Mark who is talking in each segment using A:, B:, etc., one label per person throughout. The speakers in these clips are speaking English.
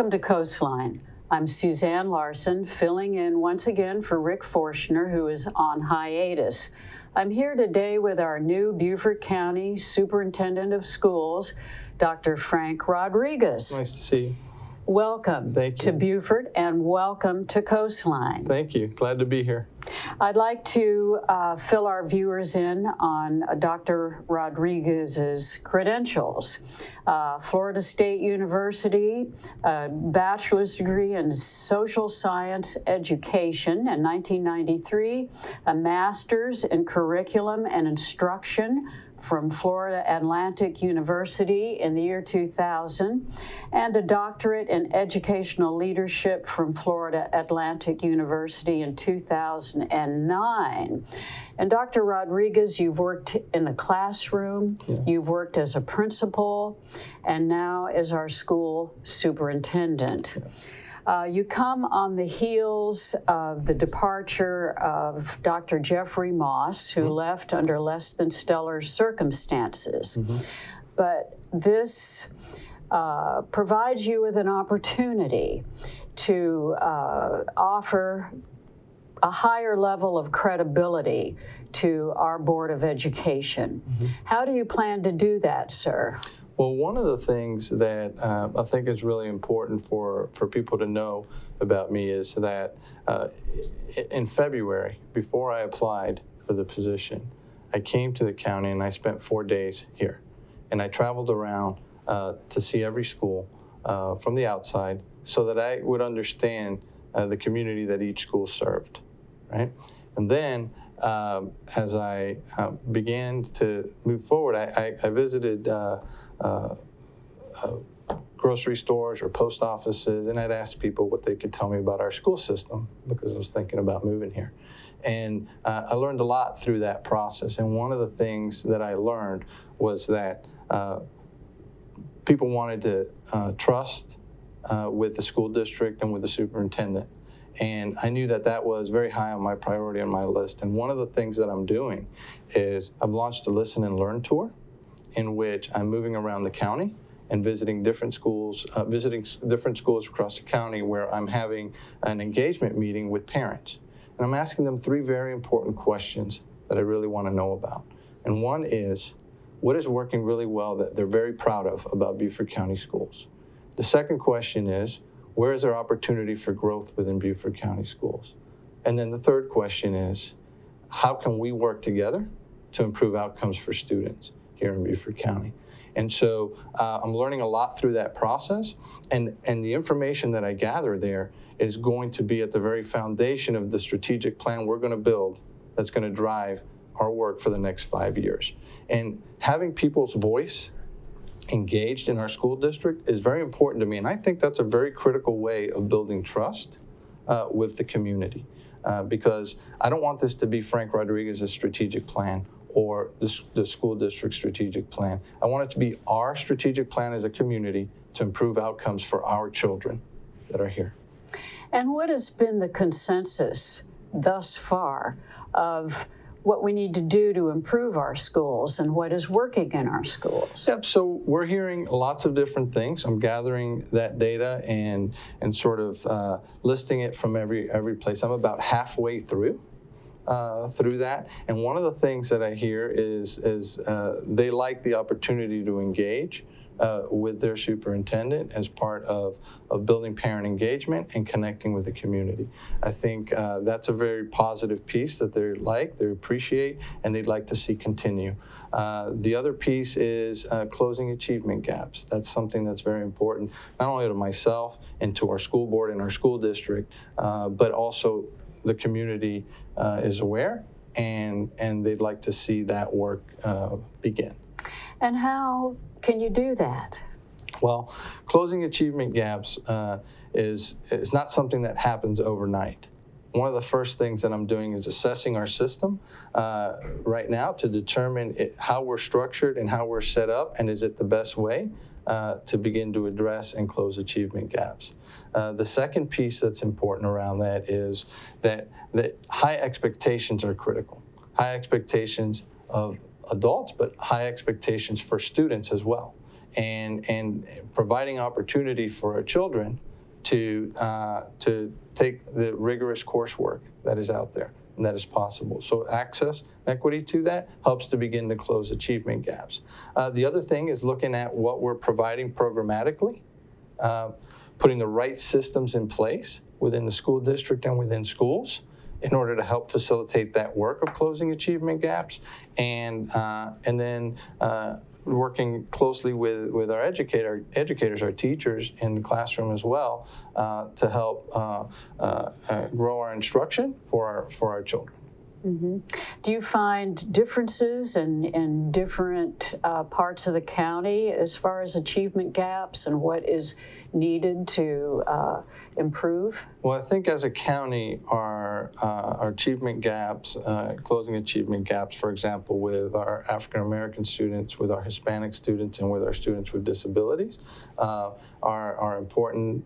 A: Welcome to Coastline. I'm Suzanne Larson, filling in once again for Rick Forshner, who is on hiatus. I'm here today with our new Beaufort County Superintendent of Schools, Dr. Frank Rodriguez.
B: Nice to see you.
A: Welcome to Beaufort and welcome to Coastline.
B: Thank you. Glad to be here.
A: I'd like to fill our viewers in on Dr. Rodriguez's credentials. Florida State University, a bachelor's degree in social science education in 1993, a master's in curriculum and instruction from Florida Atlantic University in the year 2000, and a doctorate in educational leadership from Florida Atlantic University in 2009. And Dr. Rodriguez, you've worked in the classroom, you've worked as a principal, and now as our school superintendent. You come on the heels of the departure of Dr. Jeffrey Moss, who left under less than stellar circumstances. But this provides you with an opportunity to offer a higher level of credibility to our Board of Education. How do you plan to do that, sir?
B: Well, one of the things that I think is really important for people to know about me is that in February, before I applied for the position, I came to the county and I spent 4 days here. And I traveled around to see every school from the outside so that I would understand the community that each school served, right? And then as I began to move forward, I visited grocery stores or post offices, and I'd ask people what they could tell me about our school system because I was thinking about moving here. And I learned a lot through that process. And one of the things that I learned was that people wanted to trust with the school district and with the superintendent. And I knew that that was very high on my priority on my list. And one of the things that I'm doing is I've launched a Listen and Learn tour in which I'm moving around the county and visiting different schools across the county where I'm having an engagement meeting with parents. And I'm asking them 3 very important questions that I really want to know about. And one is, what is working really well that they're very proud of about Beaufort County schools? The second question is, where is there opportunity for growth within Beaufort County schools? And then the third question is, how can we work together to improve outcomes for students here in Beaufort County? And so I'm learning a lot through that process, and the information that I gather there is going to be at the very foundation of the strategic plan we're going to build that's going to drive our work for the next 5 years. And having people's voice engaged in our school district is very important to me, and I think that's a very critical way of building trust with the community, because I don't want this to be Frank Rodriguez's strategic plan or the school district strategic plan. I want it to be our strategic plan as a community to improve outcomes for our children that are here.
A: And what has been the consensus thus far of what we need to do to improve our schools and what is working in our schools?
B: Yep, so we're hearing lots of different things. I'm gathering that data and sort of listing it from every place. I'm about halfway through that. And one of the things that I hear is they like the opportunity to engage with their superintendent as part of building parent engagement and connecting with the community. I think that's a very positive piece that they appreciate, and they'd like to see continue. The other piece is closing achievement gaps. That's something that's very important, not only to myself and to our school board and our school district, but also the community is aware, and they'd like to see that work begin.
A: And how can you do that?
B: Well, closing achievement gaps is not something that happens overnight. One of the first things that I'm doing is assessing our system right now to determine how we're structured and how we're set up, and is it the best way to begin to address and close achievement gaps. The second piece that's important around that is that high expectations are critical. High expectations of adults, but high expectations for students as well. And providing opportunity for our children to take the rigorous coursework that is out there and that is possible. So access and equity to that helps to begin to close achievement gaps. The other thing is looking at what we're providing programmatically, putting the right systems in place within the school district and within schools in order to help facilitate that work of closing achievement gaps, and then working closely with our educators, our teachers in the classroom as well, to help grow our instruction for our children.
A: Mm-hmm. Do you find differences in different parts of the county as far as achievement gaps and what is needed to improve?
B: Well, I think as a county, our achievement gaps, closing achievement gaps, for example, with our African American students, with our Hispanic students, and with our students with disabilities, are important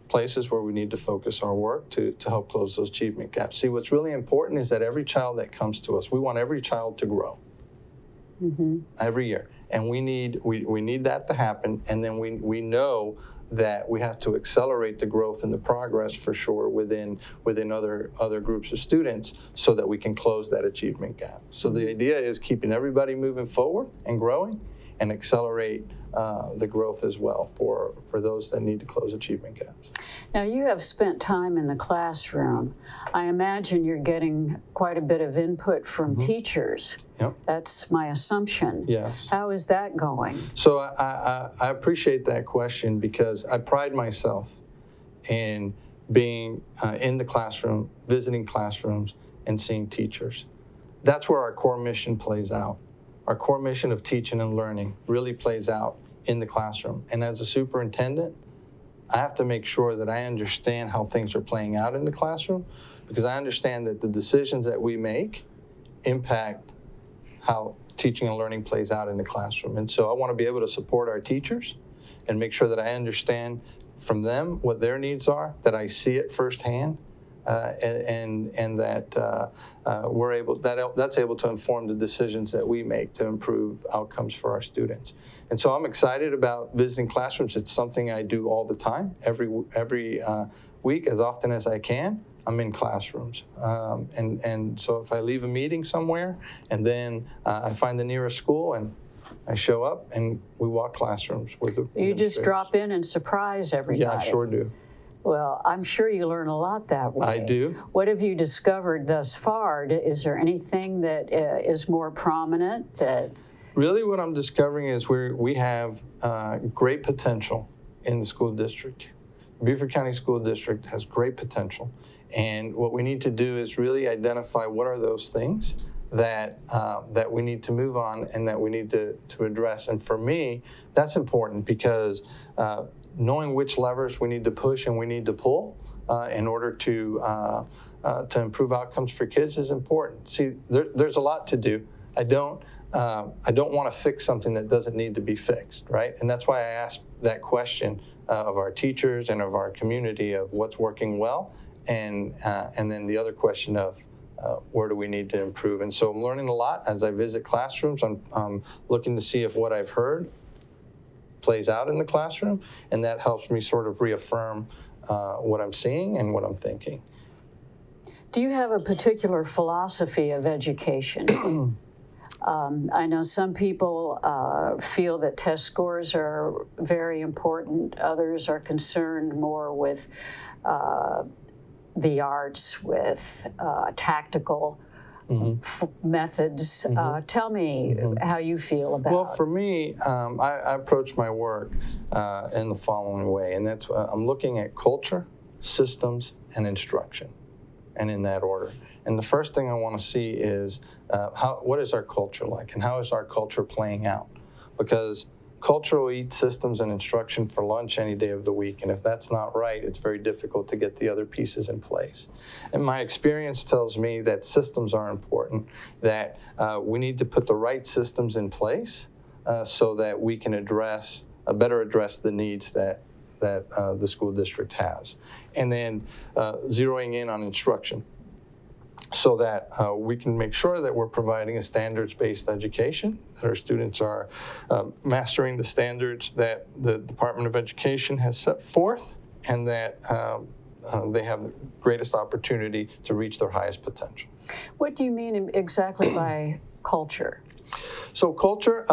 B: places where we need to focus our work to help close those achievement gaps. See, what's really important is that every child that comes to us, we want every child to grow every year. And we need that to happen. And then we know that we have to accelerate the growth and the progress for sure within other groups of students so that we can close that achievement gap. So the idea is keeping everybody moving forward and growing and accelerate the growth as well for those that need to close achievement gaps.
A: Now, you have spent time in the classroom. I imagine you're getting quite a bit of input from teachers.
B: Yep.
A: That's my assumption.
B: Yes.
A: How is that going?
B: So I appreciate that question because I pride myself in being in the classroom, visiting classrooms, and seeing teachers. That's where our core mission plays out. Our core mission of teaching and learning really plays out in the classroom. And as a superintendent, I have to make sure that I understand how things are playing out in the classroom because I understand that the decisions that we make impact how teaching and learning plays out in the classroom. And so I want to be able to support our teachers and make sure that I understand from them what their needs are, that I see it firsthand, and that that's able to inform the decisions that we make to improve outcomes for our students. And so I'm excited about visiting classrooms. It's something I do all the time, every week, as often as I can. I'm in classrooms, and so if I leave a meeting somewhere, and then I find the nearest school, and I show up, and we walk classrooms with the
A: You just drop in and surprise everybody.
B: Yeah, I sure do.
A: Well, I'm sure you learn a lot that way.
B: I do.
A: What have you discovered thus far? Is there anything that is more prominent?
B: Really what I'm discovering is we have great potential in the school district. Beaufort County School District has great potential. And what we need to do is really identify what are those things that we need to move on and that we need to address. And for me, that's important because knowing which levers we need to push and we need to pull in order to improve outcomes for kids is important. See, there's a lot to do. I don't want to fix something that doesn't need to be fixed, right? And that's why I asked that question of our teachers and of our community of what's working well, and then the other question of where do we need to improve. And so I'm learning a lot as I visit classrooms. I'm looking to see if what I've heard plays out in the classroom, and that helps me sort of reaffirm what I'm seeing and what I'm thinking.
A: Do you have a particular philosophy of education? I know some people feel that test scores are very important. Others are concerned more with the arts, with tactical methods. Tell me how you feel about it.
B: Well, for me, I approach my work in the following way, and that's I'm looking at culture, systems, and instruction, and in that order. And the first thing I want to see is what is our culture like, and how is our culture playing out? Because culture will eat systems and instruction for lunch any day of the week, and if that's not right, it's very difficult to get the other pieces in place. And my experience tells me that systems are important, that we need to put the right systems in place so that we can better address the needs that the school district has. And then zeroing in on instruction, so that we can make sure that we're providing a standards-based education, that our students are mastering the standards that the Department of Education has set forth, and that they have the greatest opportunity to reach their highest potential.
A: What do you mean exactly by culture?
B: So culture,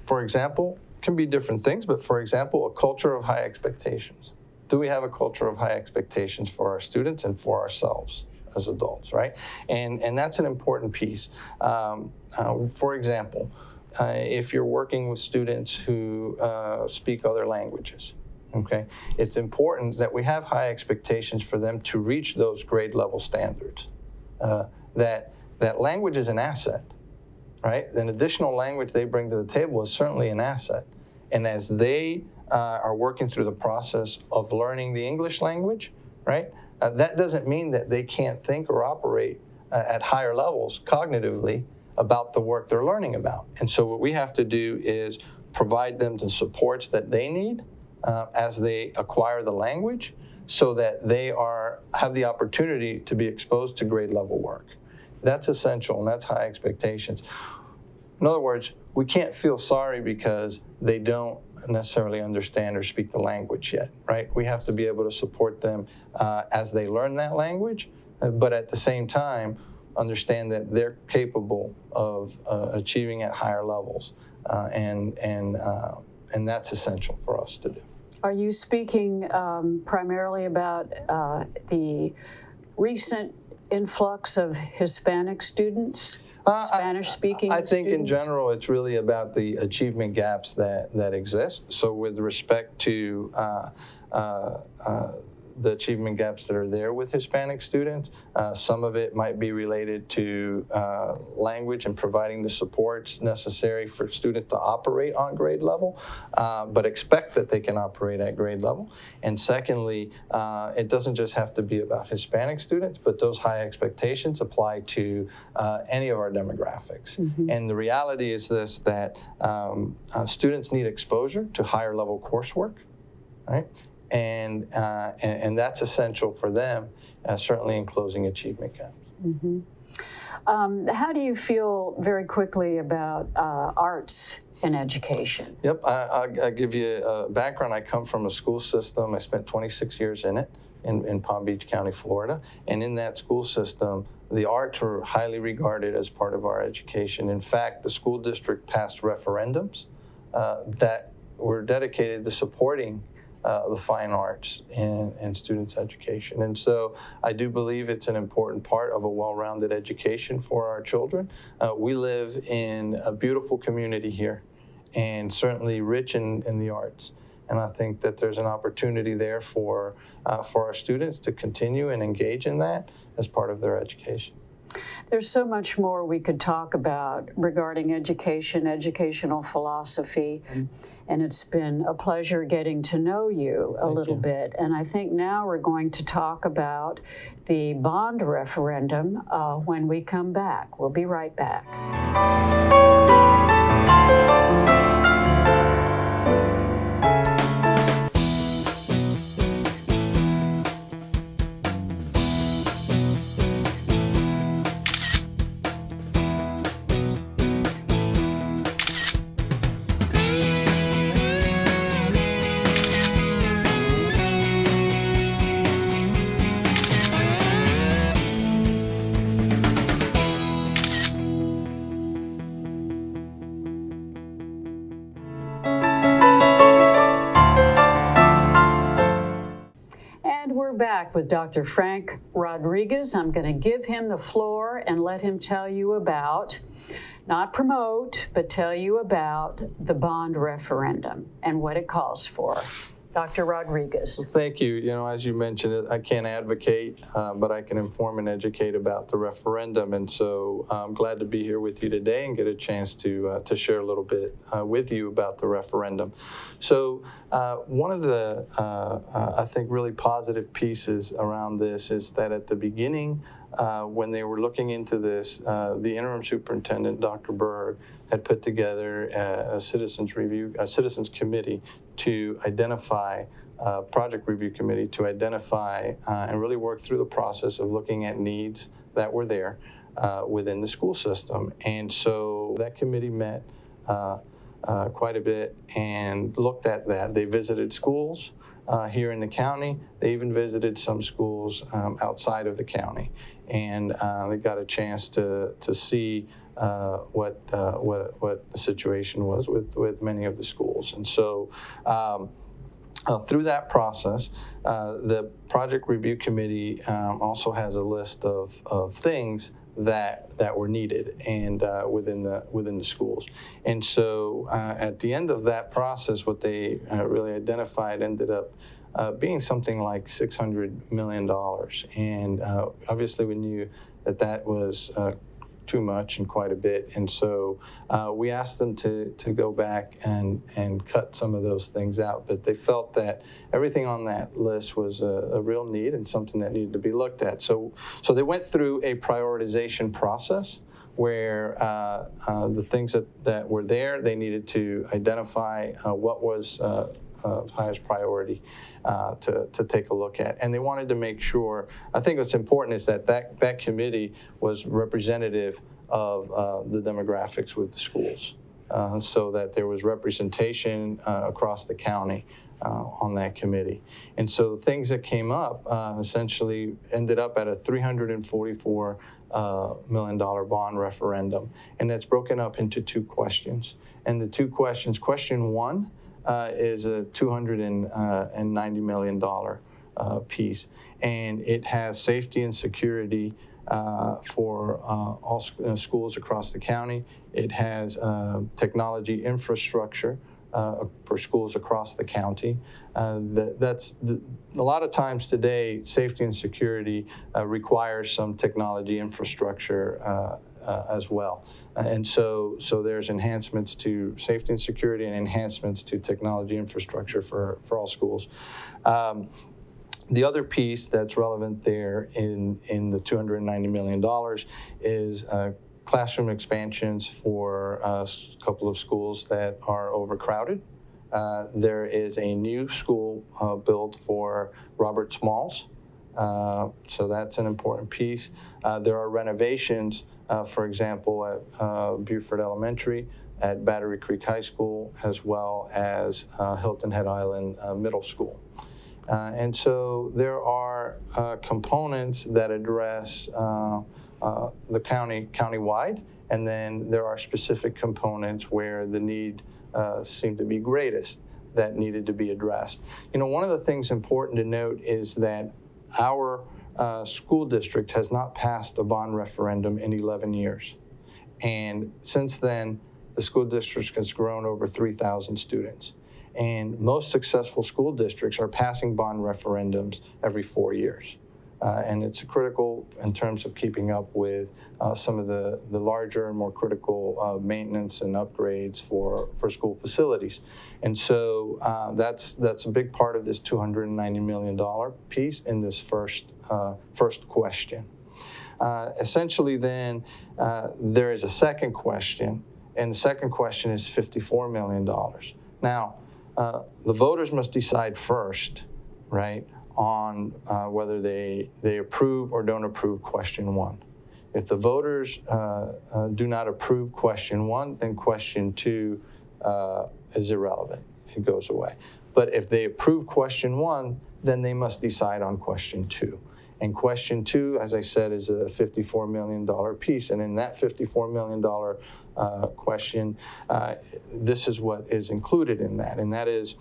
B: for example, can be different things, but for example, a culture of high expectations. Do we have a culture of high expectations for our students and for ourselves as adults, right? And that's an important piece. For example, if you're working with students who speak other languages, okay, it's important that we have high expectations for them to reach those grade level standards. That language is an asset, right? An additional language they bring to the table is certainly an asset. And as they are working through the process of learning the English language, right, that doesn't mean that they can't think or operate at higher levels cognitively about the work they're learning about. And so what we have to do is provide them the supports that they need as they acquire the language, so that they have the opportunity to be exposed to grade level work. That's essential, and that's high expectations. In other words, we can't feel sorry because they don't necessarily understand or speak the language yet, right? We have to be able to support them as they learn that language, but at the same time, understand that they're capable of achieving at higher levels, and that's essential for us to do.
A: Are you speaking primarily about the recent influx of Hispanic students, Spanish-speaking
B: I think
A: students?
B: in general it's really about the achievement gaps that exist. So with respect to the achievement gaps that are there with Hispanic students, some of it might be related to language and providing the supports necessary for students to operate on grade level, but expect that they can operate at grade level. And secondly, it doesn't just have to be about Hispanic students, but those high expectations apply to any of our demographics. Mm-hmm. And the reality is this, that students need exposure to higher level coursework, right? And that's essential for them, certainly in closing achievement gaps.
A: Mm-hmm. How do you feel, very quickly, about arts in education?
B: Yep, I'll give you a background. I come from a school system. I spent 26 years in it, in Palm Beach County, Florida. And in that school system, the arts were highly regarded as part of our education. In fact, the school district passed referendums that were dedicated to supporting the fine arts in students' education. And so I do believe it's an important part of a well-rounded education for our children. We live in a beautiful community here, and certainly rich in the arts. And I think that there's an opportunity there for our students to continue and engage in that as part of their education.
A: There's so much more we could talk about regarding education, educational philosophy, and it's been a pleasure getting to know you a little bit. And I think now we're going to talk about the bond referendum when we come back. We'll be right back. Back with Dr. Frank Rodriguez. I'm going to give him the floor and let him tell you about, not promote, but tell you about the bond referendum and what it calls for. Dr. Rodriguez.
B: Well, thank you. You know, as you mentioned, I can't advocate, but I can inform and educate about the referendum. And so I'm glad to be here with you today and get a chance to share a little bit with you about the referendum. So one of the, I think, really positive pieces around this is that at the beginning, when they were looking into this, the interim superintendent, Dr. Berg, had put together a citizens committee to identify, project review committee to identify and really work through the process of looking at needs that were there within the school system. And so that committee met quite a bit and looked at that. They visited schools. here in the county. They even visited some schools outside of the county, and they got a chance to see what the situation was with many of the schools. And so through that process, the Project Review Committee also has a list of things that were needed and within the schools. And so at the end of that process, what they really identified ended up being something like $600 million. And obviously we knew that was too much and quite a bit. And so we asked them to go back and cut some of those things out. But they felt that everything on that list was a real need and something that needed to be looked at. So they went through a prioritization process where the things that were there, they needed to identify what was highest priority to take a look at. And they wanted to make sure, I think what's important is that committee was representative of the demographics with the schools, so that there was representation across the county on that committee. And so the things that came up essentially ended up at a $344 million bond referendum. And that's broken up into two questions. And the two questions, question one, is a $290 million piece, and it has safety and security for all schools across the county. It has technology infrastructure for schools across the county. A lot of times today, safety and security requires some technology infrastructure as well. And so there's enhancements to safety and security and enhancements to technology infrastructure for all schools. The other piece that's relevant there in the $290 million is classroom expansions for a couple of schools that are overcrowded. There is a new school built for Robert Smalls, so that's an important piece. There are renovations, for example, at Beaufort Elementary, at Battery Creek High School, as well as Hilton Head Island Middle School. And so there are components that address the county-wide, and then there are specific components where the need seemed to be greatest that needed to be addressed. You know, one of the things important to note is that our school district has not passed a bond referendum in 11 years. And since then, the school district has grown over 3,000 students. And most successful school districts are passing bond referendums every 4 years. And it's critical in terms of keeping up with some of the larger and more critical maintenance and upgrades for school facilities. And so that's a big part of this $290 million piece in this first question. Essentially then, there is a second question, and the second question is $54 million. Now, the voters must decide first, right, on whether they approve or don't approve question one. If the voters do not approve question one, then question two is irrelevant. It goes away. But if they approve question one, then they must decide on question two. And question two, as I said, is a $54 million piece. And in that $54 million question, this is what is included in that. And that is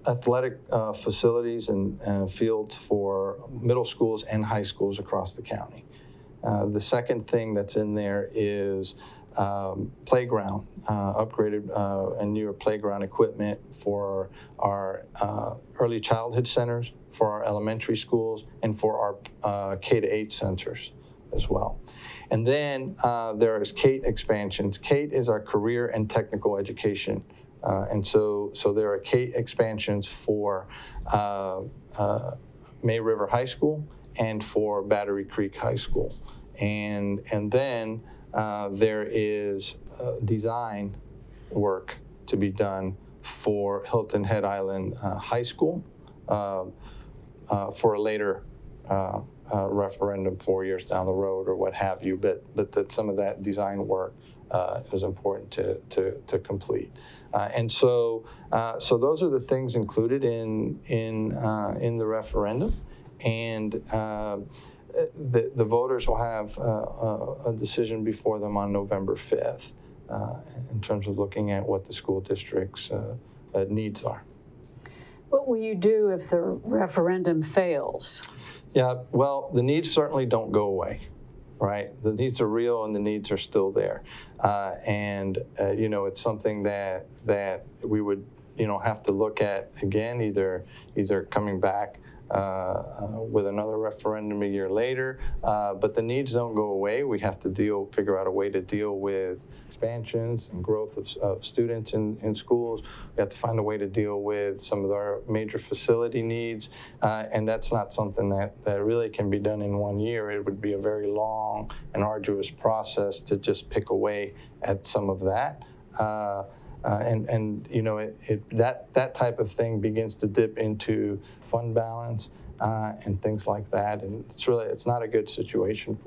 B: athletic facilities and fields for middle schools and high schools across the county. The second thing that's in there is playground, upgraded and newer playground equipment for our early childhood centers, for our elementary schools, and for our K-8 centers as well. And then there is KATE expansions. KATE is our career and technical education. And so there are KATE expansions for May River High School and for Battery Creek High School. And then there is design work to be done for Hilton Head Island High School for a later referendum 4 years down the road or what have you, but that some of that design work is important to complete. And so those are the things included in the referendum, and the voters will have a decision before them on November 5th in terms of looking at what the school district's needs are.
A: What will you do if the referendum fails?
B: Yeah, well, the needs certainly don't go away, right? The needs are real and the needs are still there. You know, it's something that we would, you know, have to look at again, either coming back with another referendum a year later, but the needs don't go away. We have to figure out a way to deal with expansions and growth of students in schools. We have to find a way to deal with some of our major facility needs, and that's not something that really can be done in 1 year. It would be a very long and arduous process to just pick away at some of that. And you know, that type of thing begins to dip into fund balance and things like that, and it's not a good situation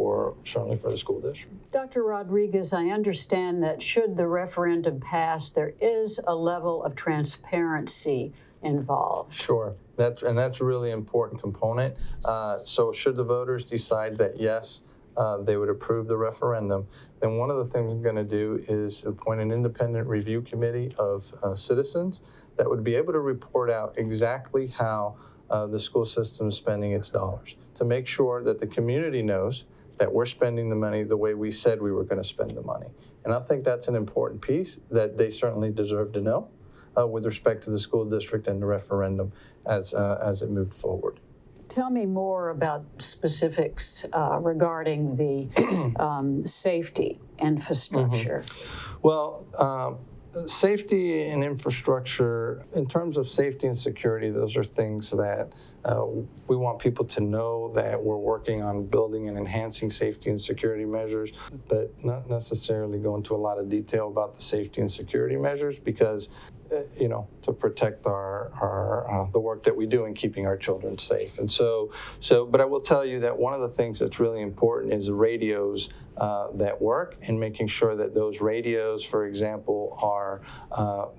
B: certainly for the school district.
A: Dr. Rodriguez, I understand that should the referendum pass, there is a level of transparency involved.
B: Sure, that's a really important component. So should the voters decide that yes, they would approve the referendum, then one of the things we're going to do is appoint an independent review committee of citizens that would be able to report out exactly how the school system is spending its dollars, to make sure that the community knows that we're spending the money the way we said we were going to spend the money. And I think that's an important piece that they certainly deserve to know with respect to the school district and the referendum as it moved forward.
A: Tell me more about specifics regarding the safety infrastructure.
B: Mm-hmm. Well, safety and infrastructure, in terms of safety and security, those are things that we want people to know that we're working on building and enhancing safety and security measures, but not necessarily go into a lot of detail about the safety and security measures because you know, to protect the work that we do in keeping our children safe. And but I will tell you that one of the things that's really important is the radios that work, and making sure that those radios, for example, are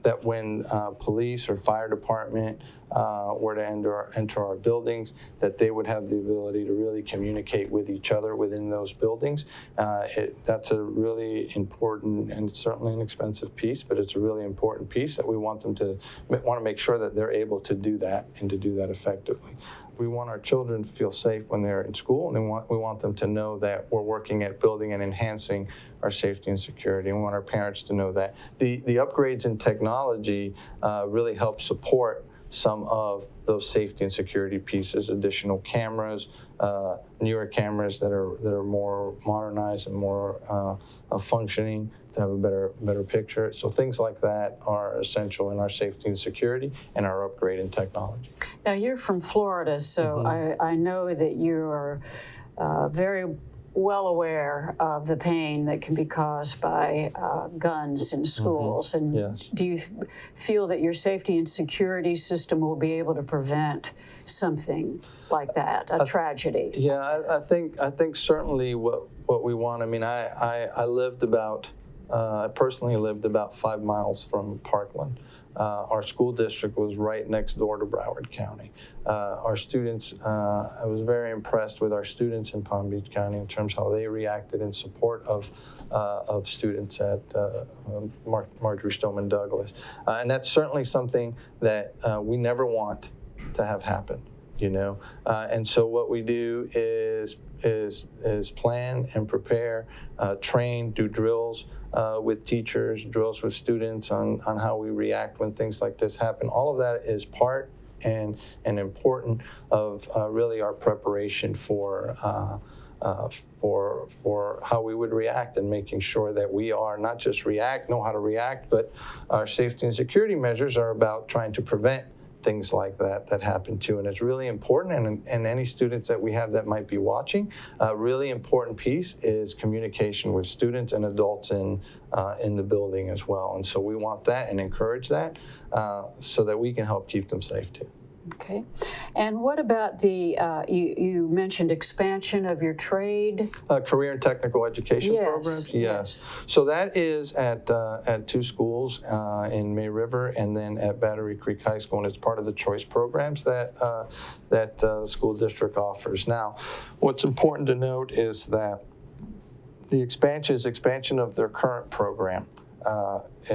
B: that when police or fire department were to enter our buildings, that they would have the ability to really communicate with each other within those buildings. That's a really important and certainly an expensive piece, but it's a really important piece that we want to make sure that they're able to do that and to do that effectively. We want our children to feel safe when they're in school, and we want them to know that we're working at building and enhancing our safety and security. And we want our parents to know that. The upgrades in technology really help support some of those safety and security pieces, additional cameras, newer cameras that are more modernized and more functioning to have a better picture. So things like that are essential in our safety and security and our upgrade in technology.
A: Now, you're from Florida, so mm-hmm. I know that you are very well aware of the pain that can be caused by guns in schools. Mm-hmm. And yes. Do you feel that your safety and security system will be able to prevent something like that, a tragedy?
B: Yeah, I think certainly what we want. I mean, I personally lived about 5 miles from Parkland. Our school district was right next door to Broward County. Our students, I was very impressed with our students in Palm Beach County in terms of how they reacted in support of students at Marjorie Stoneman Douglas. And that's certainly something that we never want to have happen, you know. And so what we do is plan and prepare, train, do drills with teachers, drills with students on how we react when things like this happen. All of that is part and important of really our preparation for how we would react, and making sure that we are not just know how to react, but our safety and security measures are about trying to prevent things like that happen too. And it's really important, and any students that we have that might be watching, a really important piece is communication with students and adults in the building as well. And so we want that and encourage that so that we can help keep them safe too.
A: Okay. And what about the, you mentioned expansion of your trade?
B: Career and technical education programs? Yes. So that is at 2 schools in May River and then at Battery Creek High School, and it's part of the choice programs that the school district offers. Now, what's important to note is that the expansion of their current program,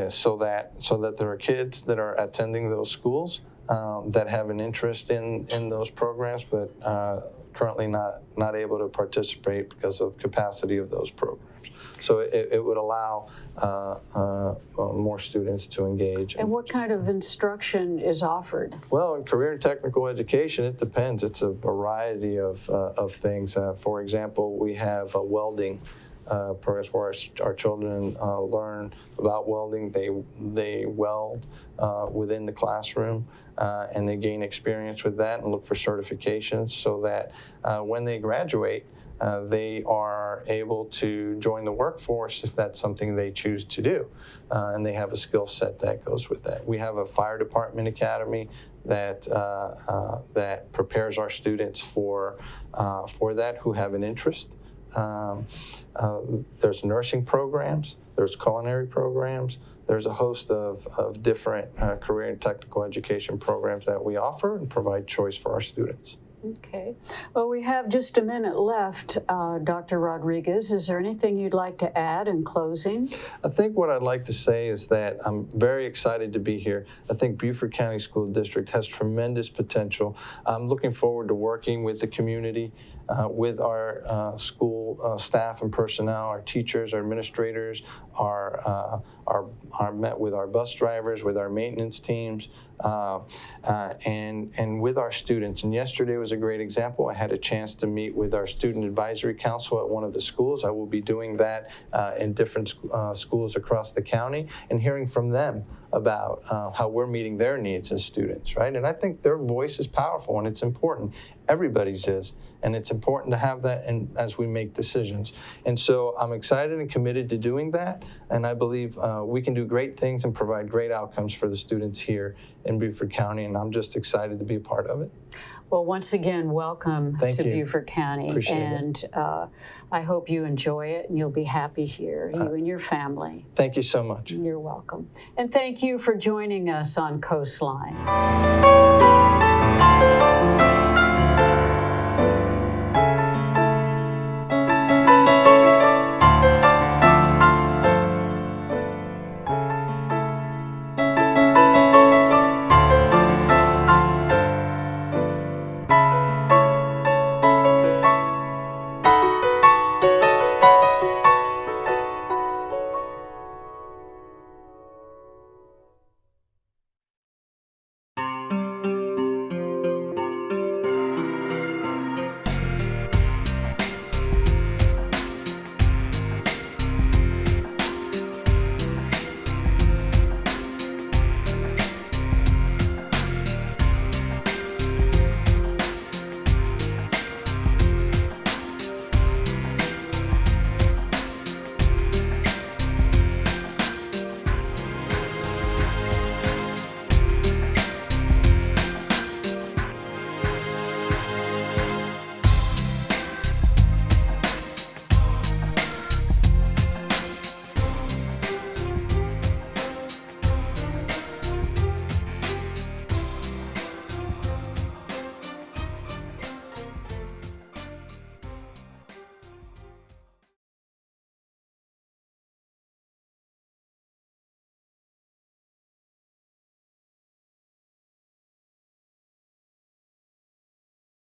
B: so that there are kids that are attending those schools that have an interest in those programs, but currently not able to participate because of capacity of those programs. So it would allow more students to engage.
A: And what kind of instruction is offered? Well,
B: in career and technical education, it depends. It's a variety of things. For example, we have welding programs where our children learn about welding. They weld within the classroom, and they gain experience with that and look for certifications so that when they graduate, they are able to join the workforce if that's something they choose to do, and they have a skill set that goes with that. We have a fire department academy that prepares our students for that who have an interest. There's nursing programs, there's culinary programs, there's a host of different career and technical education programs that we offer and provide choice for our students.
A: Okay. Well, we have just a minute left, Dr. Rodriguez. Is there anything you'd like to add in closing?
B: I think what I'd like to say is that I'm very excited to be here. I think Beaufort County School District has tremendous potential. I'm looking forward to working with the community, with our school staff and personnel, our teachers, our administrators, met with our bus drivers, with our maintenance teams, and with our students. And yesterday was a great example. I had a chance to meet with our Student Advisory Council at one of the schools. I will be doing that in different schools across the county and hearing from them about how we're meeting their needs as students, right? And I think their voice is powerful and it's important. Everybody's is, and it's important to have that as we make decisions. And so I'm excited and committed to doing that, and I believe we can do great things and provide great outcomes for the students here in Beaufort County, and I'm just excited to be a part of it.
A: Well, once again, welcome to Beaufort County.
B: Appreciate
A: it. I hope you enjoy it and you'll be happy here, you and your family.
B: Thank you so much.
A: You're welcome. And thank you for joining us on Coastline.